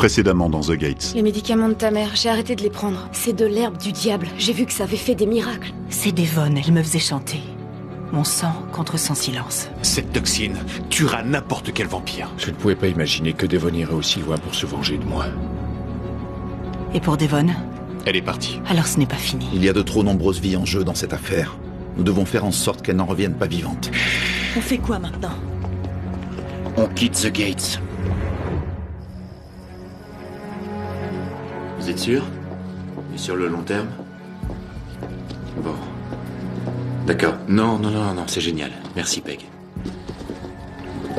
Précédemment dans The Gates. Les médicaments de ta mère, j'ai arrêté de les prendre. C'est de l'herbe du diable. J'ai vu que ça avait fait des miracles. C'est Devon, elle me faisait chanter. Mon sang contre son silence. Cette toxine tuera n'importe quel vampire. Je ne pouvais pas imaginer que Devon irait aussi loin pour se venger de moi. Et pour Devon? Elle est partie. Alors ce n'est pas fini. Il y a de trop nombreuses vies en jeu dans cette affaire. Nous devons faire en sorte qu'elle n'en revienne pas vivante. On fait quoi maintenant? On quitte The Gates. Vous êtes sûr? Et sur le long terme? Bon. D'accord. Non, c'est génial. Merci, Peg.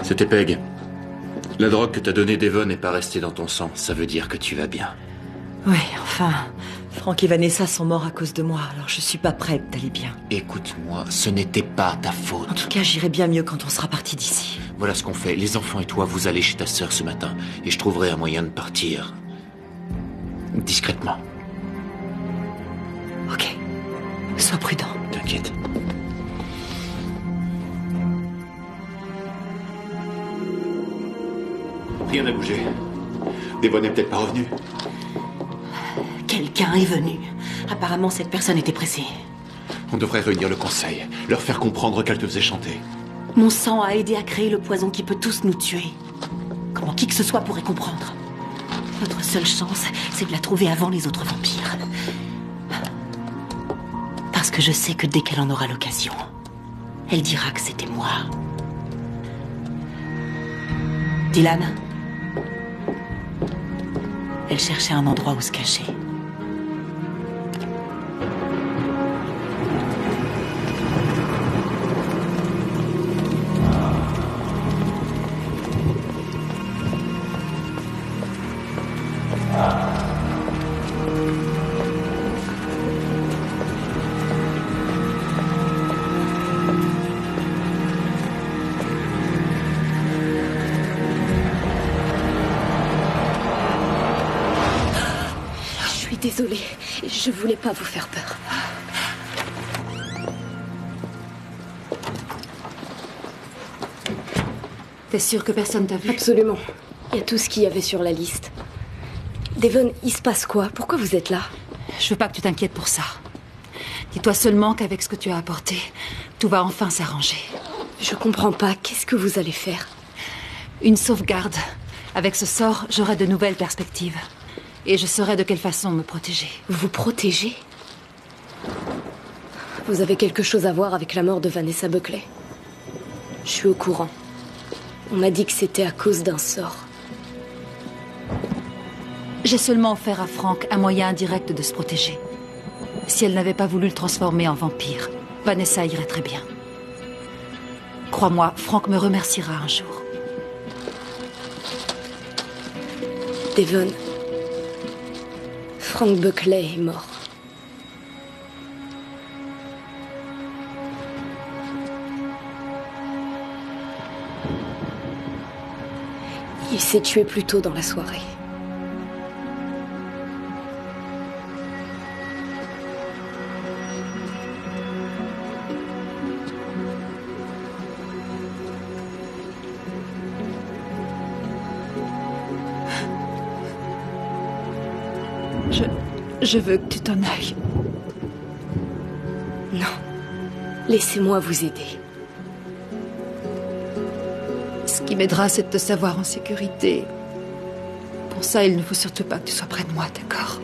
C'était Peg. La drogue que t'as donnée Devon n'est pas restée dans ton sang. Ça veut dire que tu vas bien. Ouais, enfin... Franck et Vanessa sont morts à cause de moi, alors je suis pas prête d'aller bien. Écoute-moi, ce n'était pas ta faute. En tout cas, j'irai bien mieux quand on sera parti d'ici. Voilà ce qu'on fait. Les enfants et toi, vous allez chez ta sœur ce matin. Et je trouverai un moyen de partir... discrètement. Ok. Sois prudent. T'inquiète. Rien n'a bougé. Devon n'est peut-être pas revenu. Quelqu'un est venu. Apparemment, cette personne était pressée. On devrait réunir le conseil, leur faire comprendre qu'elle te faisait chanter. Mon sang a aidé à créer le poison qui peut tous nous tuer. Comment qui que ce soit pourrait comprendre. Notre seule chance, c'est de la trouver avant les autres vampires. Parce que je sais que dès qu'elle en aura l'occasion, elle dira que c'était moi. Dylan? Elle cherchait un endroit où se cacher. Désolée, je voulais pas vous faire peur. T'es sûre que personne t'a vu? Absolument. Il y a tout ce qu'il y avait sur la liste. Devon, il se passe quoi? Pourquoi vous êtes là? Je veux pas que tu t'inquiètes pour ça. Dis-toi seulement qu'avec ce que tu as apporté, tout va enfin s'arranger. Je comprends pas. Qu'est-ce que vous allez faire? Une sauvegarde. Avec ce sort, j'aurai de nouvelles perspectives. Et je saurai de quelle façon me protéger. Vous protéger? Vous avez quelque chose à voir avec la mort de Vanessa Buckley? Je suis au courant. On m'a dit que c'était à cause d'un sort. J'ai seulement offert à Franck un moyen indirect de se protéger. Si elle n'avait pas voulu le transformer en vampire, Vanessa irait très bien. Crois-moi, Franck me remerciera un jour. Devon... Frank Buckley est mort. Il s'est tué plus tôt dans la soirée. Je veux que tu t'en ailles. Non. Laissez-moi vous aider. Ce qui m'aidera, c'est de te savoir en sécurité. Pour ça, il ne faut surtout pas que tu sois près de moi, d'accord?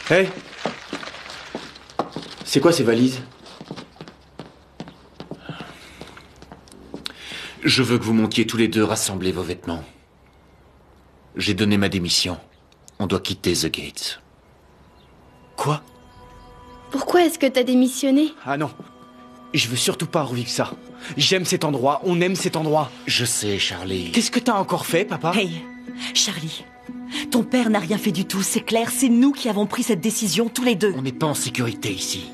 Hey! C'est quoi ces valises? Je veux que vous montiez tous les deux rassembler vos vêtements. J'ai donné ma démission. On doit quitter The Gates. Quoi? Pourquoi est-ce que t'as démissionné? Ah non. Je veux surtout pas revivre ça. J'aime cet endroit, on aime cet endroit. Je sais, Charlie. Qu'est-ce que t'as encore fait, papa? Hey, Charlie, ton père n'a rien fait du tout, c'est clair, c'est nous qui avons pris cette décision, tous les deux. On n'est pas en sécurité ici.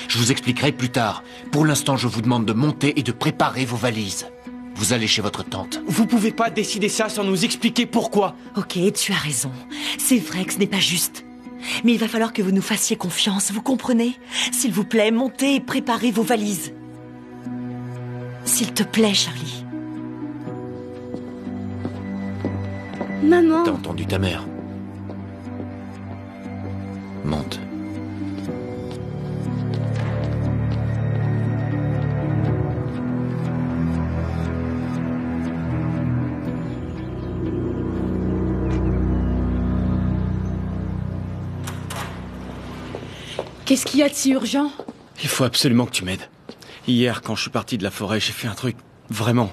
Je vous expliquerai plus tard. Pour l'instant, je vous demande de monter et de préparer vos valises. Vous allez chez votre tante. Vous pouvez pas décider ça sans nous expliquer pourquoi. Ok, tu as raison. C'est vrai que ce n'est pas juste. Mais il va falloir que vous nous fassiez confiance, vous comprenez? S'il vous plaît, montez et préparez vos valises. S'il te plaît, Charlie. Maman. T'as entendu ta mère? Monte. Qu'est-ce qu'il y a de si urgent? Il faut absolument que tu m'aides. Hier, quand je suis parti de la forêt, j'ai fait un truc vraiment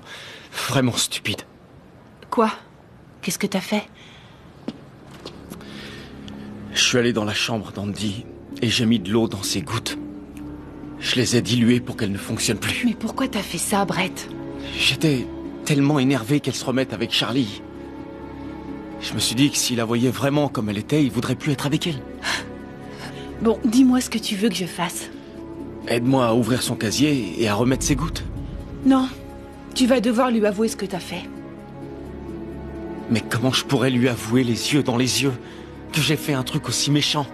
stupide. Quoi? Qu'est-ce que t'as fait? Je suis allé dans la chambre d'Andy et j'ai mis de l'eau dans ses gouttes. Je les ai diluées pour qu'elles ne fonctionnent plus. Mais pourquoi t'as fait ça, Brett? J'étais tellement énervé qu'elle se remette avec Charlie. Je me suis dit que s'il la voyait vraiment comme elle était, il voudrait plus être avec elle. Bon, dis-moi ce que tu veux que je fasse. Aide-moi à ouvrir son casier et à remettre ses gouttes. Non, tu vas devoir lui avouer ce que t'as fait. Mais comment je pourrais lui avouer les yeux dans les yeux que j'ai fait un truc aussi méchant?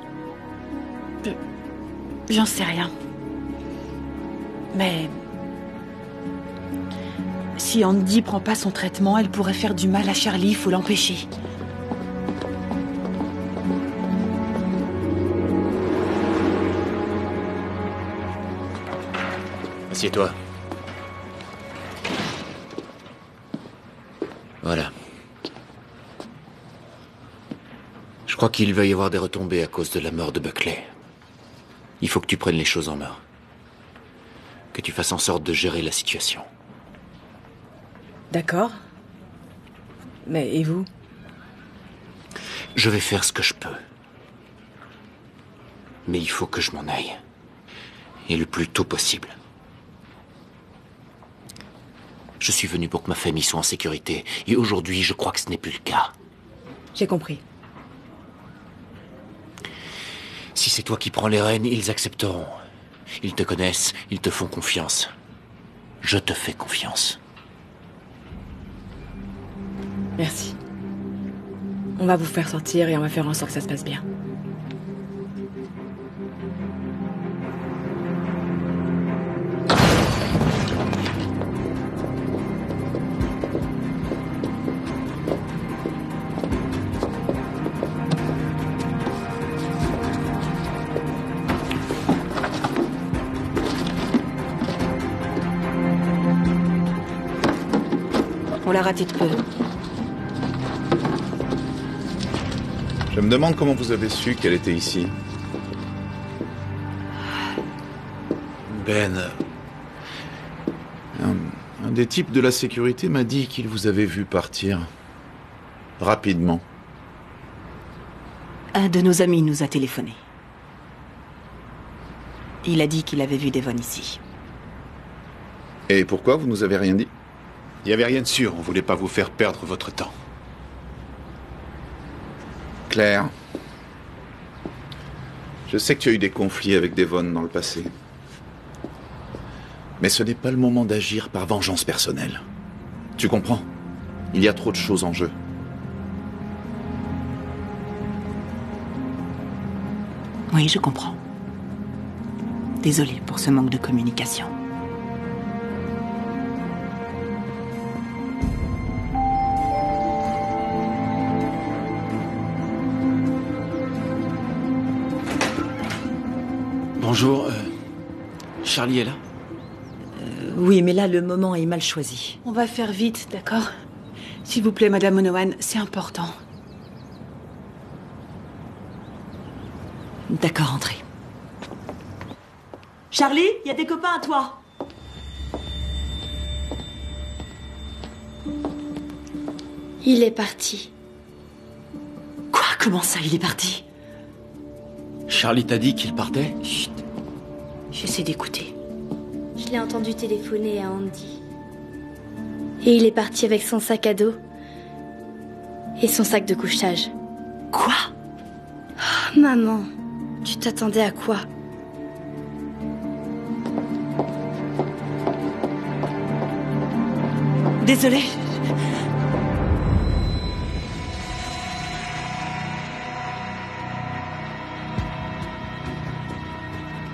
J'en sais rien. Mais... si Andy prend pas son traitement, elle pourrait faire du mal à Charlie, il faut l'empêcher. Assieds-toi. Voilà. Je crois qu'il va y avoir des retombées à cause de la mort de Buckley. Il faut que tu prennes les choses en main. Que tu fasses en sorte de gérer la situation. D'accord. Mais et vous? Je vais faire ce que je peux. Mais il faut que je m'en aille. Et le plus tôt possible. Je suis venu pour que ma famille soit en sécurité. Et aujourd'hui, je crois que ce n'est plus le cas. J'ai compris. Si c'est toi qui prends les rênes, ils accepteront. Ils te connaissent, ils te font confiance. Je te fais confiance. Merci. On va vous faire sortir et on va faire en sorte que ça se passe bien. On l'a raté de peu. Je me demande comment vous avez su qu'elle était ici. Ben... Un des types de la sécurité m'a dit qu'il vous avait vu partir. Rapidement. Un de nos amis nous a téléphoné. Il a dit qu'il avait vu Devon ici. Et pourquoi vous nous avez rien dit? Il n'y avait rien de sûr, on voulait pas vous faire perdre votre temps. Claire. Je sais que tu as eu des conflits avec Devon dans le passé. Mais ce n'est pas le moment d'agir par vengeance personnelle. Tu comprends? Il y a trop de choses en jeu. Oui, je comprends. Désolée pour ce manque de communication. Bonjour, Charlie est là? Oui, mais là, le moment est mal choisi. On va faire vite, d'accord? S'il vous plaît, Madame Onowan, c'est important. D'accord, entrez. Charlie, il y a des copains à toi. Il est parti. Quoi? Comment ça, il est parti? Charlie t'a dit qu'il partait? Chut. J'essaie d'écouter. Je l'ai entendu téléphoner à Andy. Et il est parti avec son sac à dos et son sac de couchage. Quoi? Oh, maman, tu t'attendais à quoi? Désolée.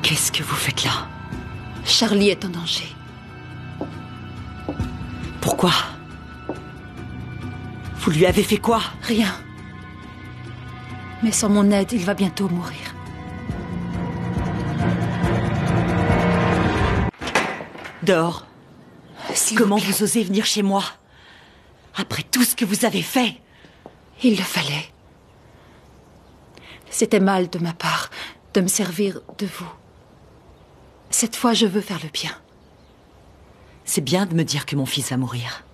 Qu'est-ce que vous faites là? Charlie est en danger. Pourquoi? Vous lui avez fait quoi? Rien. Mais sans mon aide, il va bientôt mourir. Dehors. Comment vous osez venir chez moi? Après tout ce que vous avez fait? Il le fallait. C'était mal de ma part de me servir de vous. Cette fois, je veux faire le bien. C'est bien de me dire que mon fils va mourir.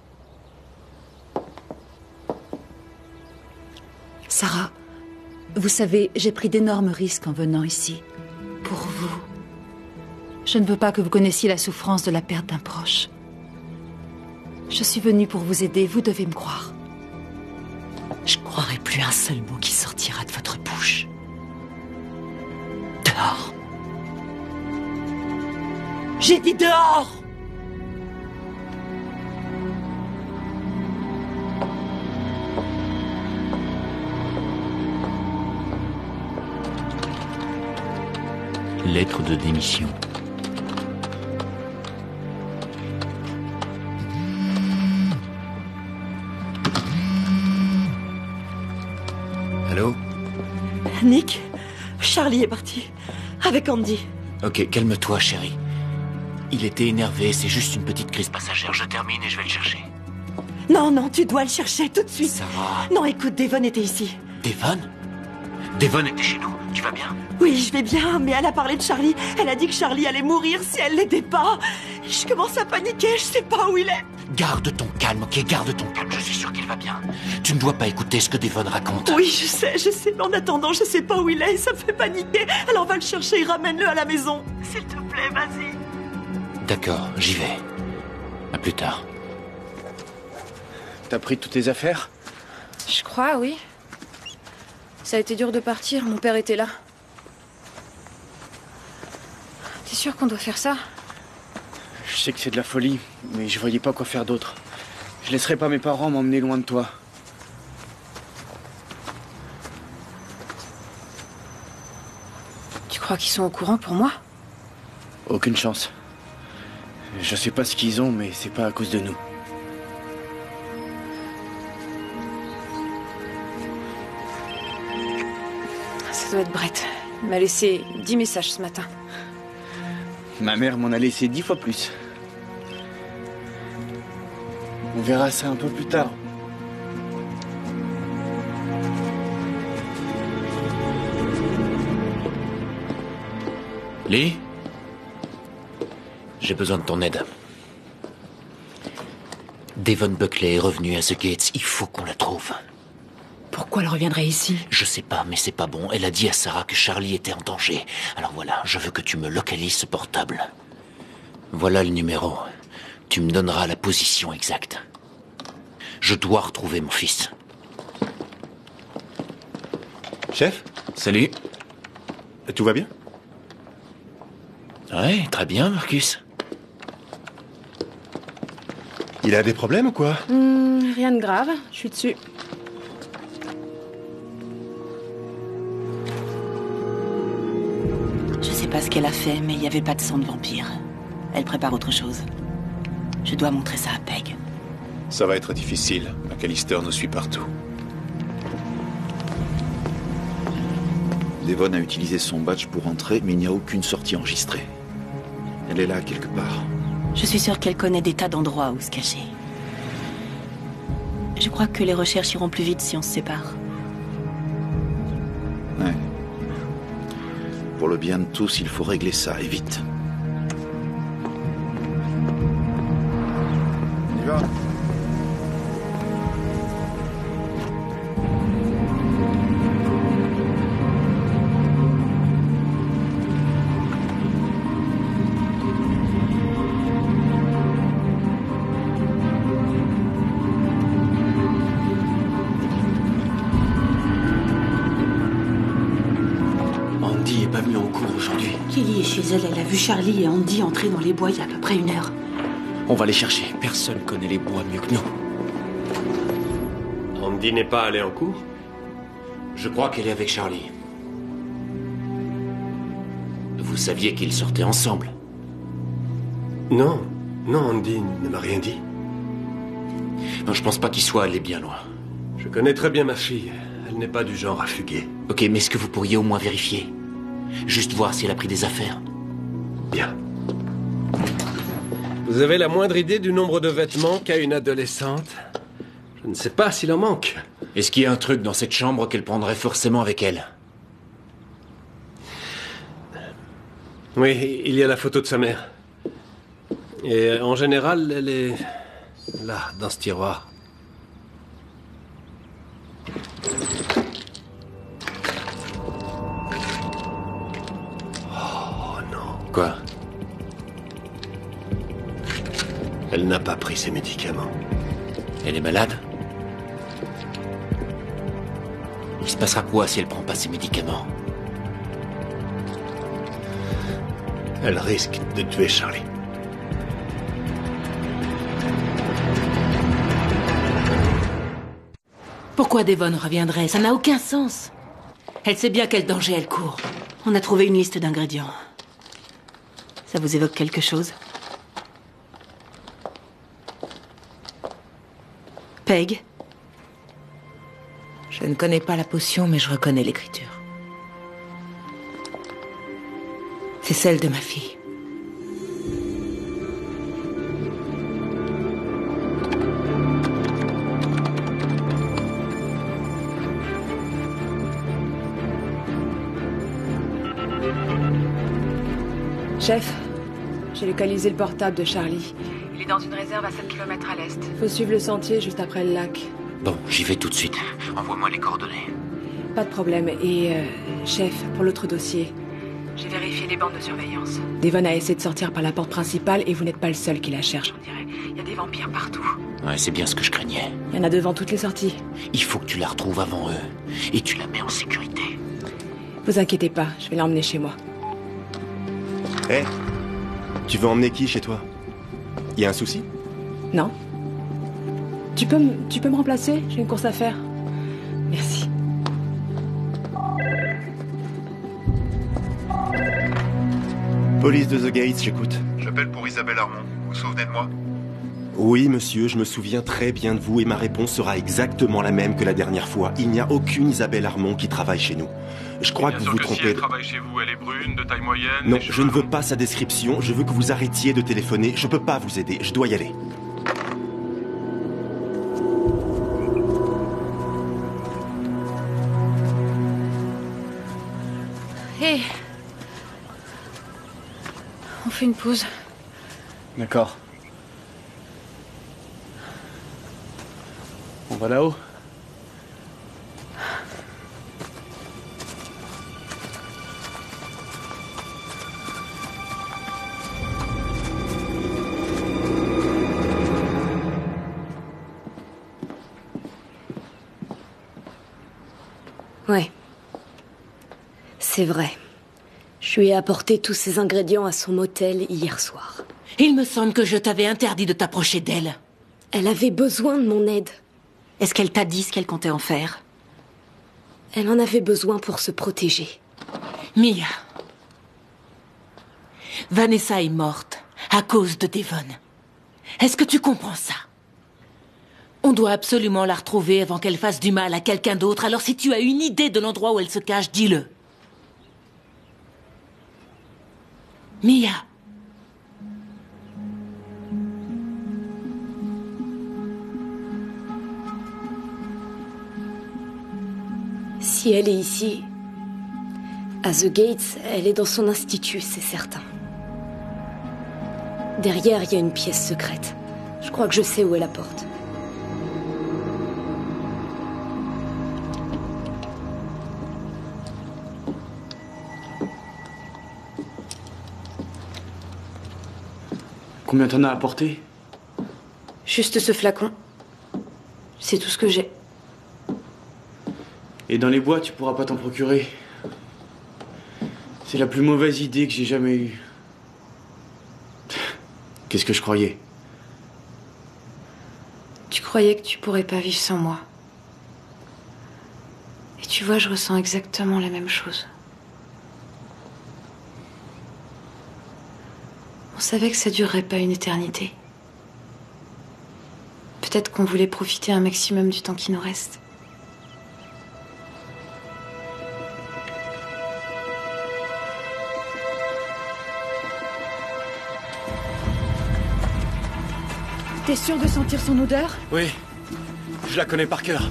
Sarah, vous savez, j'ai pris d'énormes risques en venant ici. Pour vous. Je ne veux pas que vous connaissiez la souffrance de la perte d'un proche. Je suis venue pour vous aider, vous devez me croire. Je croirai plus un seul mot qui sortira de votre bouche. Dehors. J'ai dit dehors! Lettre de démission. Allô? Nick, Charlie est parti. Avec Andy. Ok, calme-toi, chérie. Il était énervé, c'est juste une petite crise passagère. Je termine et je vais le chercher. Non, non, tu dois le chercher tout de suite. Sarah... Non, écoute, Devon était ici. Devon? Devon était chez nous, tu vas bien? Oui, je vais bien, mais elle a parlé de Charlie. Elle a dit que Charlie allait mourir si elle l'aidait pas. Je commence à paniquer, je sais pas où il est. Garde ton calme, ok? Garde ton calme, je suis sûr qu'il va bien. Tu ne dois pas écouter ce que Devon raconte. Oui, je sais, mais en attendant, je sais pas où il est et ça me fait paniquer. Alors va le chercher et ramène-le à la maison. S'il te plaît, vas-y. D'accord, j'y vais. À plus tard. T'as pris toutes tes affaires? Je crois, oui. Ça a été dur de partir, mon père était là. T'es sûr qu'on doit faire ça? Je sais que c'est de la folie, mais je voyais pas quoi faire d'autre. Je laisserai pas mes parents m'emmener loin de toi. Tu crois qu'ils sont au courant pour moi? Aucune chance. Je sais pas ce qu'ils ont, mais c'est pas à cause de nous. Ça doit être Brett. Il m'a laissé 10 messages ce matin. Ma mère m'en a laissé 10 fois plus. On verra ça un peu plus tard. Lee? J'ai besoin de ton aide. Devon Buckley est revenue à The Gates. Il faut qu'on la trouve. Pourquoi elle reviendrait ici? Je sais pas, mais c'est pas bon. Elle a dit à Sarah que Charlie était en danger. Alors voilà, je veux que tu me localises ce portable. Voilà le numéro. Tu me donneras la position exacte. Je dois retrouver mon fils. Chef, Salut. tout va bien? Ouais, très bien, Marcus. Il a des problèmes ou quoi? Rien de grave, je suis dessus. Je sais pas ce qu'elle a fait, mais il n'y avait pas de sang de vampire. Elle prépare autre chose. Je dois montrer ça à Peg. Ça va être difficile. McAllister nous suit partout. Devon a utilisé son badge pour entrer, mais il n'y a aucune sortie enregistrée. Elle est là, quelque part. Je suis sûre qu'elle connaît des tas d'endroits où se cacher. Je crois que les recherches iront plus vite si on se sépare. Ouais. Pour le bien de tous, il faut régler ça, et vite. On y va. Andy est pas venu en cours aujourd'hui. Kelly est chez elle, elle a vu Charlie et Andy entrer dans les bois il y a à peu près 1 heure. On va les chercher. Personne connaît les bois mieux que nous. Andy n'est pas allé en cours? Je crois qu'elle est avec Charlie. Vous saviez qu'ils sortaient ensemble? Non, Andy ne m'a rien dit. Non, je pense pas qu'il soit allé bien loin. Je connais très bien ma fille. Elle n'est pas du genre à fuguer. Ok, mais est-ce que vous pourriez au moins vérifier? Juste voir si elle a pris des affaires. Bien. Vous avez la moindre idée du nombre de vêtements qu'a une adolescente? Je ne sais pas s'il en manque. Est-ce qu'il y a un truc dans cette chambre qu'elle prendrait forcément avec elle? Oui, il y a la photo de sa mère. Et en général, elle est là, dans ce tiroir. Oh non. Quoi? Elle n'a pas pris ses médicaments. Elle est malade? Il se passera quoi si elle prend pas ses médicaments? Elle risque de tuer Charlie. Pourquoi Devon reviendrait? Ça n'a aucun sens. Elle sait bien quel danger elle court. On a trouvé une liste d'ingrédients. Ça vous évoque quelque chose? Peg? Je ne connais pas la potion, mais je reconnais l'écriture. C'est celle de ma fille. Chef, j'ai localisé le portable de Charlie. Il est dans une réserve à 7 km à l'est. Faut suivre le sentier juste après le lac. Bon, j'y vais tout de suite. Envoie-moi les coordonnées. Pas de problème. Et, chef, pour l'autre dossier, j'ai vérifié les bandes de surveillance. Devon a essayé de sortir par la porte principale et vous n'êtes pas le seul qui la cherche, on dirait. Il y a des vampires partout. Ouais, c'est bien ce que je craignais. Il y en a devant toutes les sorties. Il faut que tu la retrouves avant eux. Et tu la mets en sécurité. Vous inquiétez pas, je vais l'emmener chez moi. Hé, tu veux emmener qui chez toi? Y a un souci? Non. Tu peux me remplacer? J'ai une course à faire. Merci. Police de The Gates, j'écoute. J'appelle pour Isabelle Armand. Vous vous souvenez de moi? Oui, monsieur, je me souviens très bien de vous et ma réponse sera exactement la même que la dernière fois. Il n'y a aucune Isabelle Armand qui travaille chez nous. Je crois que vous vous trompez. Si elle travaille chez vous, elle est brune, de taille moyenne. Non, je ne veux pas sa description. Je veux que vous arrêtiez de téléphoner. Je peux pas vous aider. Je dois y aller. Hé, on fait une pause. D'accord. On va là-haut? Ouais. C'est vrai. Je lui ai apporté tous ces ingrédients à son motel hier soir. Il me semble que je t'avais interdit de t'approcher d'elle. Elle avait besoin de mon aide. Est-ce qu'elle t'a dit ce qu'elle comptait en faire? Elle en avait besoin pour se protéger. Mia. Vanessa est morte à cause de Devon. Est-ce que tu comprends ça? On doit absolument la retrouver avant qu'elle fasse du mal à quelqu'un d'autre. Alors si tu as une idée de l'endroit où elle se cache, dis-le. Mia. Si elle est ici, À The Gates, elle est dans son institut, c'est certain. Derrière, il y a une pièce secrète. Je crois que je sais où est la porte. Combien t'en as apporté? Juste ce flacon. C'est tout ce que j'ai. Et dans les bois, tu pourras pas t'en procurer. C'est la plus mauvaise idée que j'ai jamais eue. Qu'est-ce que je croyais? Tu croyais que tu pourrais pas vivre sans moi. Et tu vois, je ressens exactement la même chose. On savait que ça durerait pas une éternité. Peut-être qu'on voulait profiter un maximum du temps qui nous reste. T'es sûr de sentir son odeur? Oui, je la connais par cœur.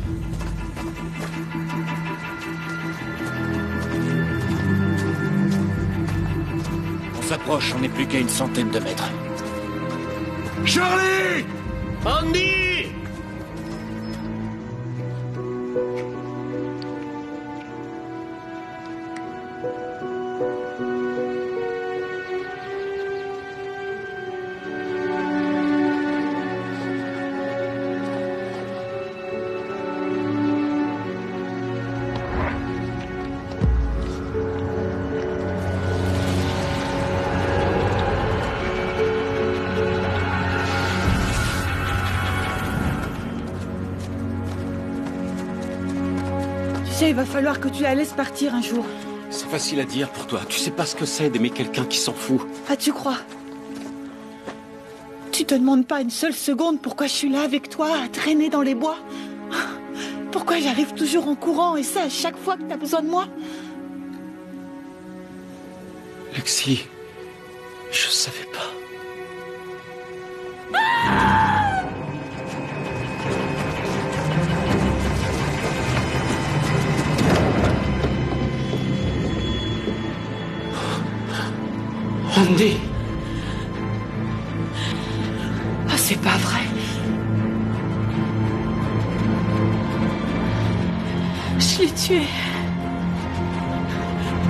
On s'approche, on n'est plus qu'à une centaine de mètres. Charlie! Andy! Tu sais, il va falloir que tu la laisses partir un jour. C'est facile à dire pour toi. Tu sais pas ce que c'est d'aimer quelqu'un qui s'en fout. Ah, tu crois? Tu te demandes pas une seule seconde pourquoi je suis là avec toi, à traîner dans les bois? Pourquoi j'arrive toujours en courant, et ça à chaque fois que t'as besoin de moi? Lexi, je savais pas. Andy! Ah, c'est pas vrai. Je l'ai tué.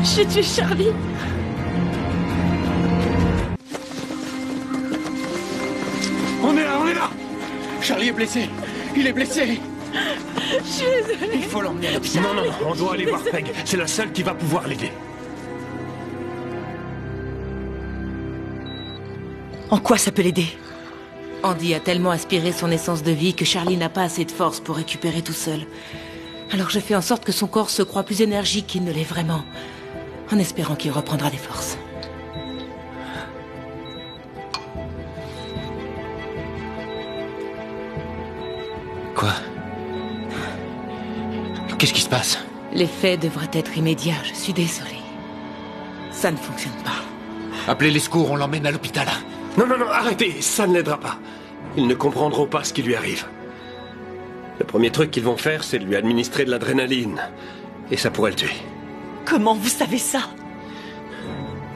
J'ai tué Charlie. On est là! Charlie est blessé. Il est blessé. Je suis désolée. Il faut l'emmener à l'hôpital. Non, on doit aller voir Peg. C'est la seule qui va pouvoir l'aider. En quoi ça peut l'aider? Andy a tellement aspiré son essence de vie que Charlie n'a pas assez de force pour récupérer tout seul. Alors je fais en sorte que son corps se croie plus énergique qu'il ne l'est vraiment, en espérant qu'il reprendra des forces. Quoi? Qu'est-ce qui se passe? L'effet devrait être immédiat, je suis désolée. Ça ne fonctionne pas. Appelez les secours, on l'emmène à l'hôpital. Non, arrêtez, ça ne l'aidera pas. Ils ne comprendront pas ce qui lui arrive. Le premier truc qu'ils vont faire, c'est lui administrer de l'adrénaline. Et ça pourrait le tuer. Comment vous savez ça?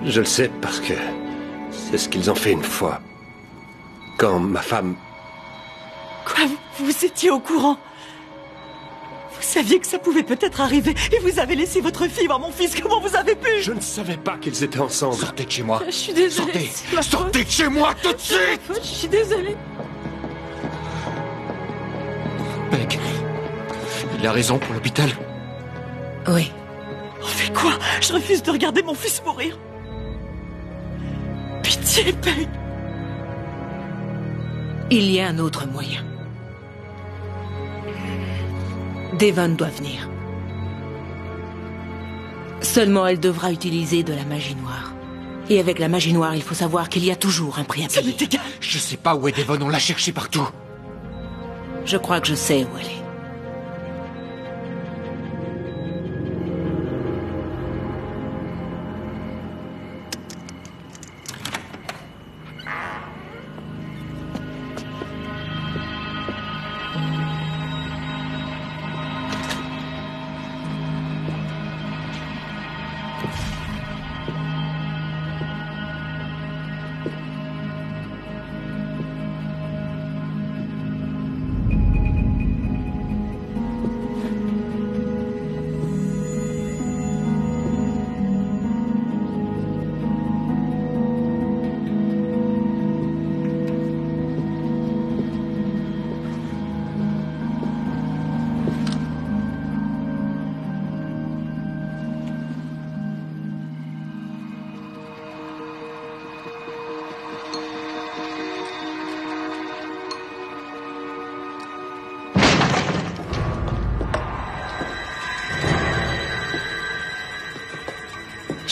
Je le sais parce que c'est ce qu'ils ont fait une fois. Quand ma femme... Quoi, vous étiez au courant? Vous saviez que ça pouvait peut-être arriver et vous avez laissé votre fille voir mon fils. Comment vous avez pu? Je ne savais pas qu'ils étaient ensemble. Sortez de chez moi. Je suis désolée. Sortez de chez moi tout de suite! Je suis désolée. Peg, il a raison pour l'hôpital. Oui. On fait quoi? Je refuse de regarder mon fils mourir. Pitié, Peg. Il y a un autre moyen. Devon doit venir. Seulement elle devra utiliser de la magie noire. Et avec la magie noire, il faut savoir qu'il y a toujours un prix à payer. Ça m'est égal. Je sais pas où est Devon, on l'a cherché partout. Je crois que je sais où elle est.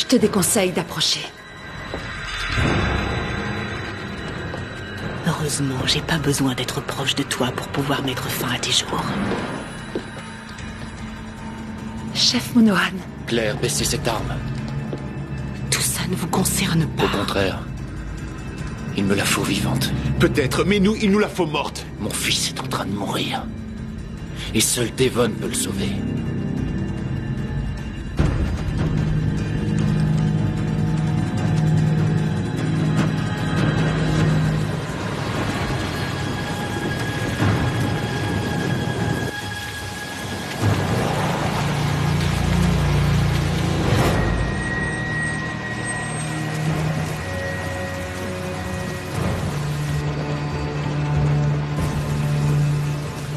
te déconseille d'approcher. Heureusement, j'ai pas besoin d'être proche de toi pour pouvoir mettre fin à tes jours. Chef Monohan. Claire, baissez cette arme. Tout ça ne vous concerne pas. Au contraire. Il me la faut vivante. Peut-être, mais nous, il nous la faut morte. Mon fils est en train de mourir. Et seul Devon peut le sauver.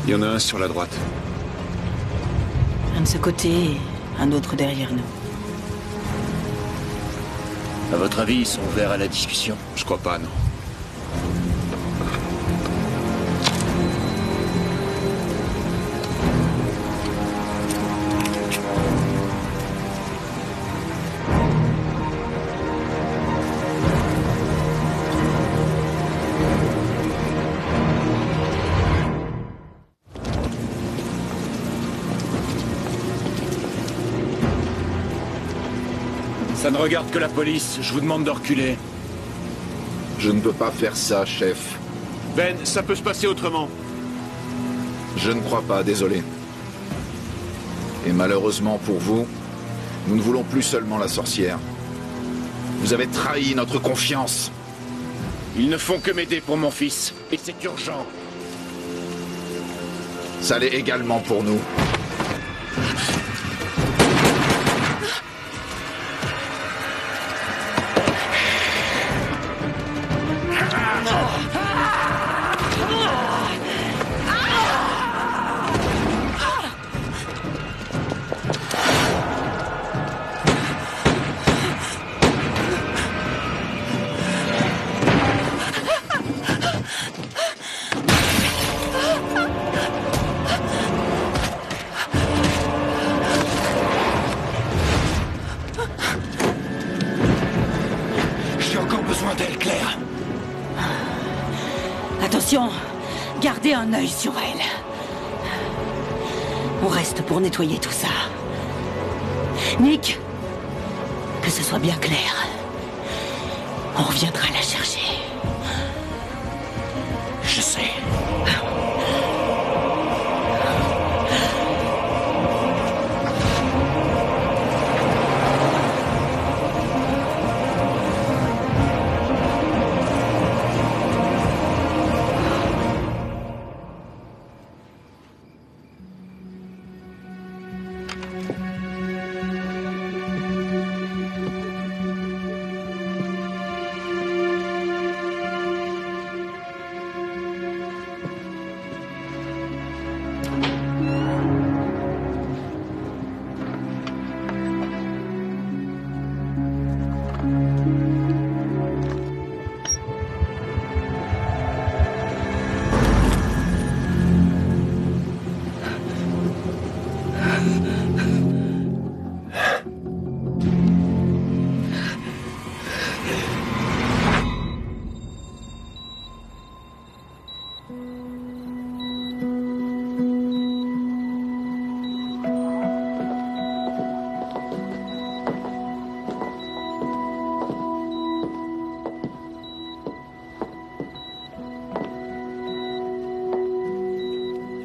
Il y en a un sur la droite. Un de ce côté et un autre derrière nous. À votre avis, ils sont ouverts à la discussion? Je crois pas, non. Ça ne regarde que la police. Je vous demande de reculer. Je ne peux pas faire ça, chef. Ben, ça peut se passer autrement. Je ne crois pas, désolé. Et malheureusement pour vous, nous ne voulons plus seulement la sorcière. Vous avez trahi notre confiance. Ils ne font que m'aider pour mon fils. Et c'est urgent. Ça l'est également pour nous. Attention, gardez un œil sur elle. On reste pour nettoyer tout ça. Nick, que ce soit bien clair. On reviendra la chercher. Je sais.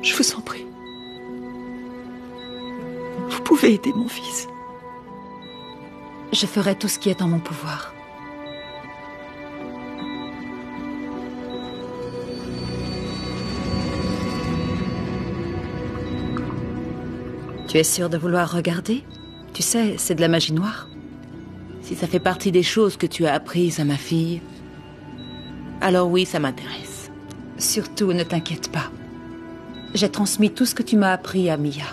Je vous en prie. Vous pouvez aider mon fils. Je ferai tout ce qui est en mon pouvoir. Tu es sûre de vouloir regarder? Tu sais, c'est de la magie noire. Si ça fait partie des choses que tu as apprises à ma fille, alors oui, ça m'intéresse. Surtout, ne t'inquiète pas. J'ai transmis tout ce que tu m'as appris à Mia.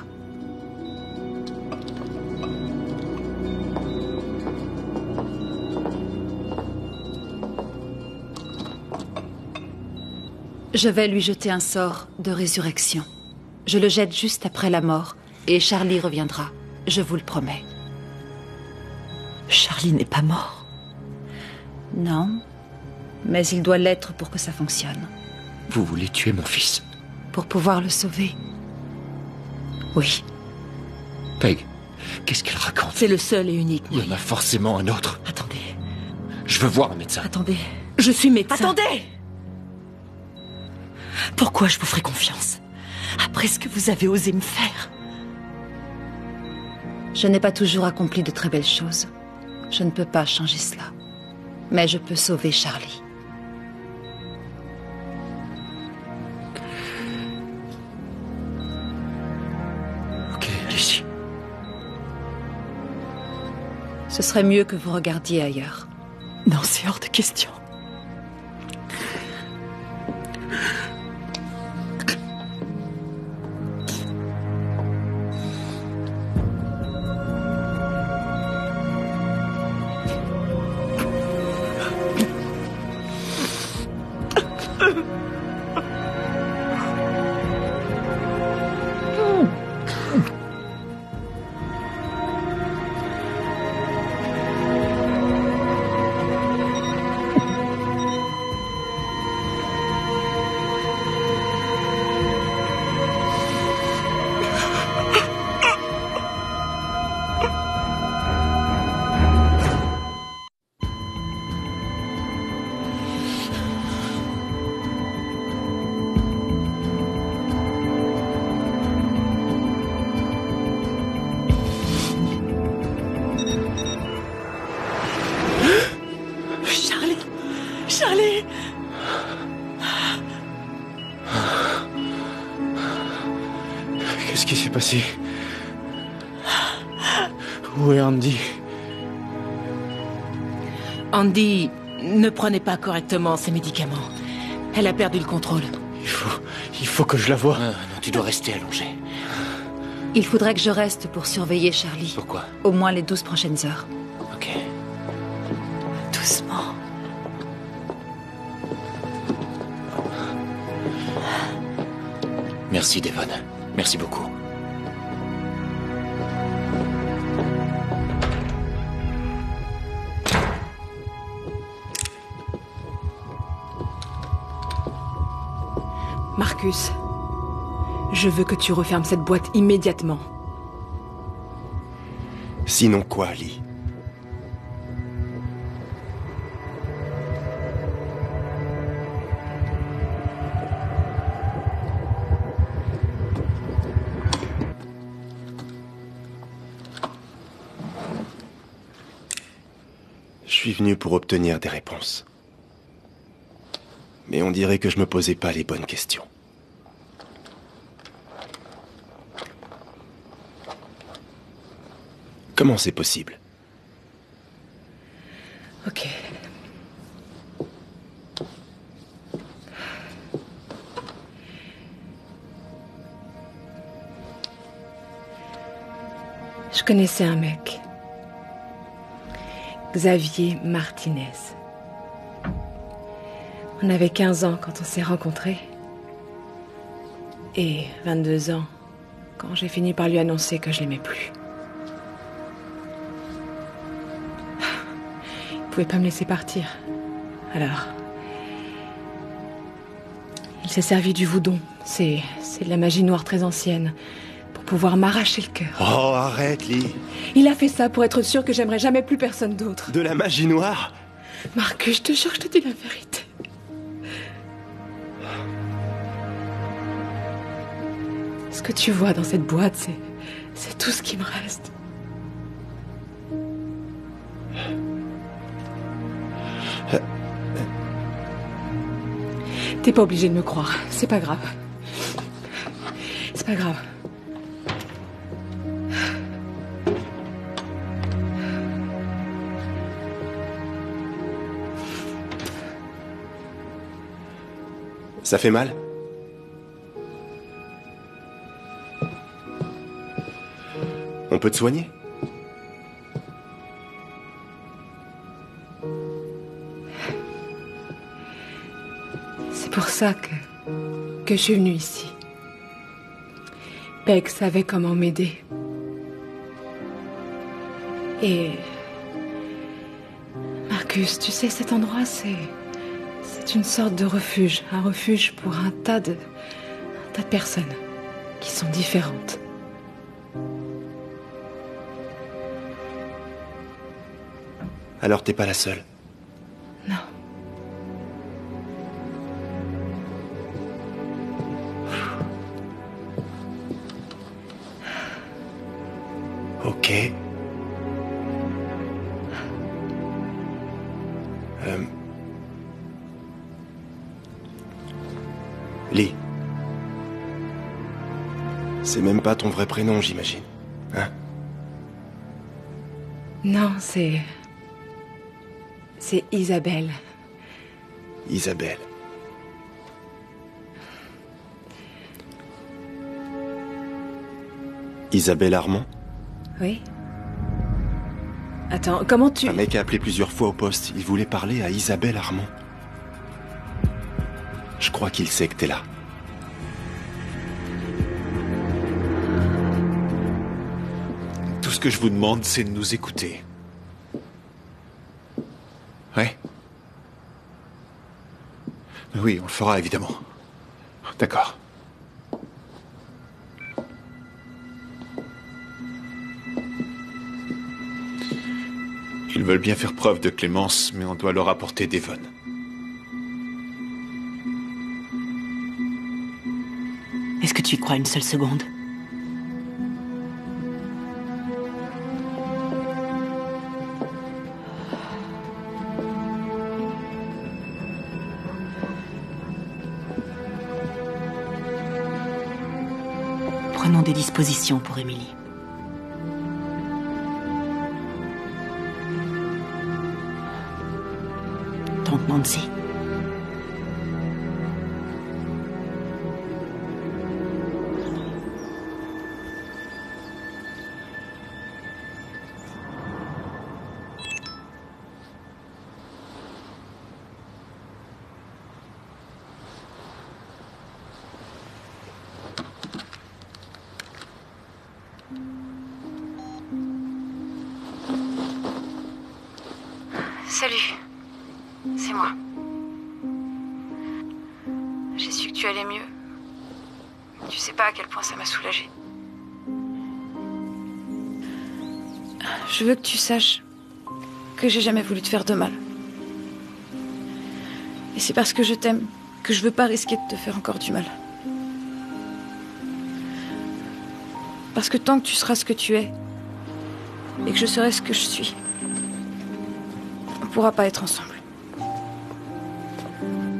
Je vais lui jeter un sort de résurrection. Je le jette juste après la mort, et Charlie reviendra. Je vous le promets. Charlie n'est pas mort. Non, mais il doit l'être pour que ça fonctionne. Vous voulez tuer mon fils? Pour pouvoir le sauver. Oui. Peg, qu'est-ce qu'elle raconte? C'est le seul et unique. Il y en a forcément un autre. Attendez. Je veux voir un médecin. Attendez. Je suis médecin. Attendez! Pourquoi je vous ferai confiance? Après ce que vous avez osé me faire. Je n'ai pas toujours accompli de très belles choses. Je ne peux pas changer cela. Mais je peux sauver Charlie. Ok, allez-y. Ce serait mieux que vous regardiez ailleurs. Non, c'est hors de question. Charlie! Qu'est-ce qui s'est passé? Où est Andy? Andy ne prenait pas correctement ses médicaments. Elle a perdu le contrôle. Il faut que je la voie. Non, tu dois rester allongé. Il faudrait que je reste pour surveiller Charlie. Pourquoi? Au moins les 12 prochaines heures. Ok. Doucement. Merci, Devon. Merci beaucoup. Marcus, je veux que tu refermes cette boîte immédiatement. Sinon quoi, Lee? Je suis venu pour obtenir des réponses. Mais on dirait que je me posais pas les bonnes questions. Comment c'est possible? Ok. Je connaissais un mec. Xavier Martinez. On avait 15 ans quand on s'est rencontrés. Et 22 ans quand j'ai fini par lui annoncer que je l'aimais plus. Il pouvait pas me laisser partir. Alors... il s'est servi du voodoo. C'est de la magie noire très ancienne. Pour pouvoir m'arracher le cœur. Oh, arrête, Lee. Il a fait ça pour être sûr que j'aimerais jamais plus personne d'autre. De la magie noire? Marcus, je te jure, je te dis la vérité. Ce que tu vois dans cette boîte, c'est tout ce qui me reste. T'es pas obligé de me croire, c'est pas grave. C'est pas grave. Ça fait mal? On peut te soigner? C'est pour ça que je suis venue ici. Peg savait comment m'aider. Et Marcus, tu sais, cet endroit, c'est une sorte de refuge. Un refuge pour un tas de personnes qui sont différentes. Alors t'es pas la seule. Non. Ok. Lee. C'est même pas ton vrai prénom, j'imagine. Hein? Non, c'est Isabelle. Isabelle. Isabelle Armand? Oui. Attends, comment tu... Un mec a appelé plusieurs fois au poste. Il voulait parler à Isabelle Armand. Je crois qu'il sait que t'es là. Tout ce que je vous demande, c'est de nous écouter. Ouais. Oui, on le fera, évidemment. D'accord. Ils veulent bien faire preuve de clémence, mais on doit leur apporter Devon. Est-ce que tu y crois une seule seconde? Prenons des dispositions pour Emily. Tante Nancy. Salut, c'est moi. J'ai su que tu allais mieux. Tu sais pas à quel point ça m'a soulagée. Je veux que tu saches que j'ai jamais voulu te faire de mal. Et c'est parce que je t'aime que je veux pas risquer de te faire encore du mal. Parce que tant que tu seras ce que tu es, et que je serai ce que je suis, on pourra pas être ensemble.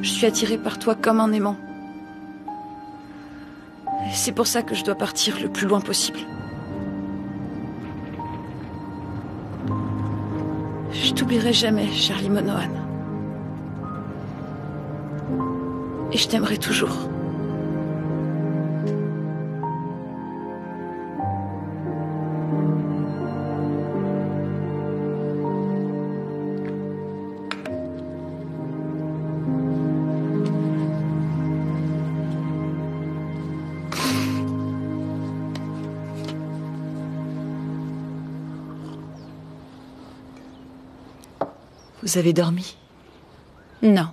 Je suis attirée par toi comme un aimant. Et c'est pour ça que je dois partir le plus loin possible. Je t'oublierai jamais, Charlie Monohan. Et je t'aimerai toujours. Vous avez dormi? Non.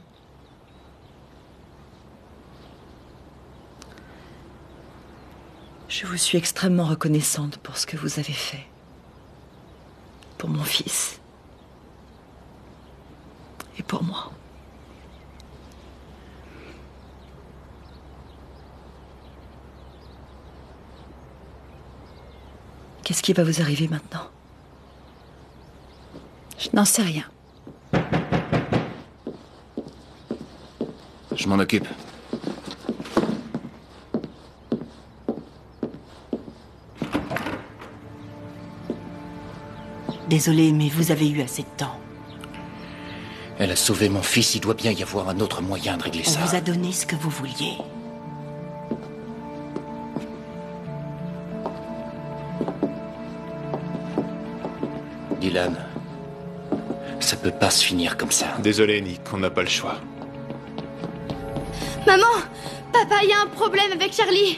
Je vous suis extrêmement reconnaissante pour ce que vous avez fait. Pour mon fils. Et pour moi. Qu'est-ce qui va vous arriver maintenant? Je n'en sais rien. Je m'en occupe. Désolée, mais vous avez eu assez de temps. Elle a sauvé mon fils, il doit bien y avoir un autre moyen de régler ça. On vous a donné ce que vous vouliez. Dylan, ça peut pas se finir comme ça. Désolé, Nick, on n'a pas le choix. Maman! Papa, il y a un problème avec Charlie!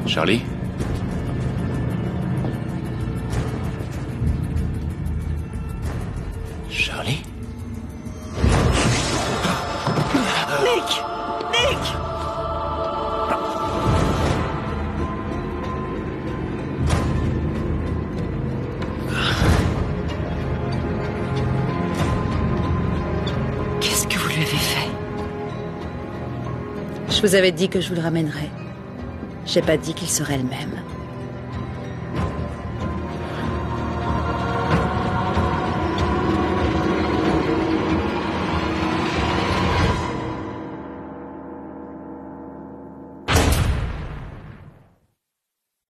Charlie? Charlie? Nick! Nick! Qu'est-ce que vous lui avez fait? Je vous avais dit que je vous le ramènerais. J'ai pas dit qu'il serait le même.